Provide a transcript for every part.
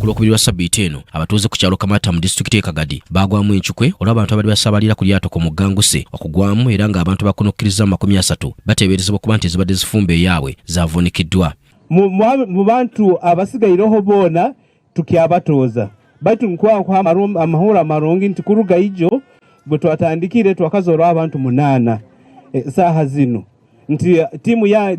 Kulokubiri wa Sabbiiti eno abatuuze ku kyalo Kamata mu disitulikiti Kagadi bagwamu enchukwe olw'abantu abali basabalira ku lyato ku Muganguse okugwamu era nga abantu bakonokkiriza 30 bateeberezebwa okuba nti zibadde zifumbe yaabwe zavunikiddwa. Mu bantu abasigayireho boona tukyabatoza baitu nkwankwa amahoro amarungi nti kuruga ijo bwe twatandikire twakazora abantu 8 saha zino nti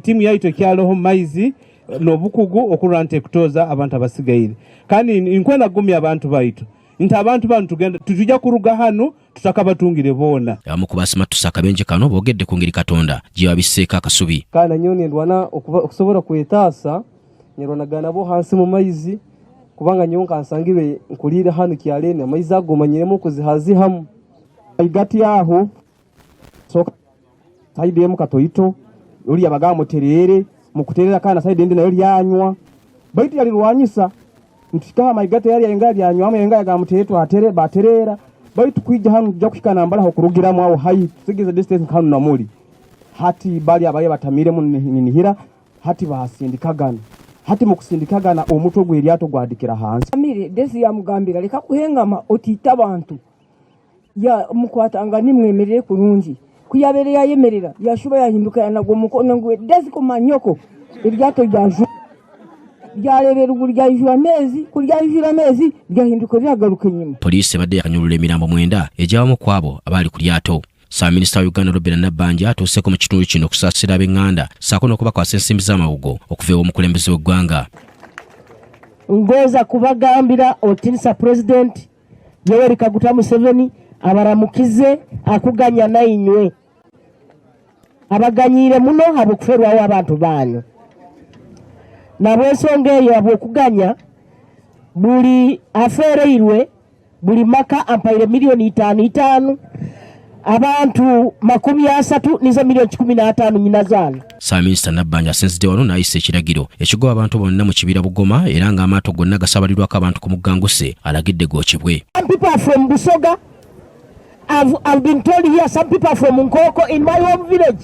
timu yaito kyaloho maizi nobukugu okurante kutoza abantu abasigayire kandi inkwena gumi abantu baitu nti abantu bantu tugenda tujja kuruga hano tutakabatungire boona abamu kubasima tusakabenje kano bogedde ku ngeri Katonda gye babiseeka akasubi kana nyoni ndwana okusobora kwetaasa nyirwanagana bo hansi mu maizi kubanga nyonka nsangibe nkulira hano kyalene amaizi agomanyiremo kuzihazi hamu igati yaho soka saide mu katoito uri yabagamo terere mu kuterera kana saide ndi nayo lyanywa baitu yali rwanyisa ntika maigati yali yangali yanywa ama yanga yagamuteto atere baterera baitu kwija hano jya kushikana mbala ho kurugira mu aho hayi sigize distance kanu na muri hati bali abaye batamire mu ninihira hati basindikagana hati mu kusindikagana omutwe gw'eryato gwadikira hansi amire desi ya mugambira leka kuhengama otita abantu ya mukwatanga nimwemerere kurungi kuyabere yayemerera yashuba yahinduka yanago mukono ngwe desi ko manyoko eryato ryaju ryarerera uburya amezi kurya amezi ryahinduka ryagaruka nyuma. Police badde yakanyulula emirambo 9 ejawamu kwabo abali ku lyato. Saaminista wa Uganda Robert Nabbanja atuuseko mu kitundu kino okusaasira ab'enganda saako n'okubakwasa ensimbi z'amawugo okuva omukulembeze w'eggwanga. Ngoza kubagambira otinisa President Yoweri Kaguta Museveni abaramukize akuganya nainywe abaganyire muno habukuferwawo abantu banyu nabwensonga eyo abokuganya buli afereirwe buli maka ampaire milioni 5 abantu 30 nizo milioni 15 nyinazana. Saaminista Nabbanja asinzidde wano n'ayisa ekiragiro ekigoba abantu bonna mu kibira Bugoma era ng'amaato gonna gasabalirwako abantu ku Muganguse alagidde gookyebwe. Some people from Busoga, I've been told here, some people from Nkoko in my home village,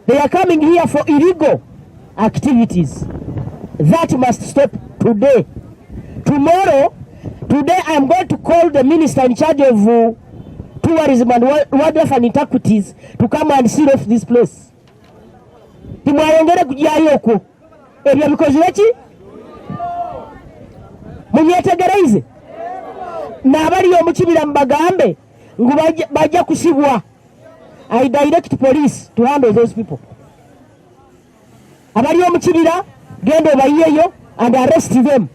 they are coming here for illegal activities. That must stop today. Today I'm going to call the minister in charge of tourism and wildlife and antiquities to come and seal off this place. Timwayongere kujayo ko. Ebyo bikozwe ki? Munyetegereze. Nabali omukibira mbagambe ngo bajja kusibwa. I direct police to handle those people. Abali omukibira gendo bayiyeyo and arrest them.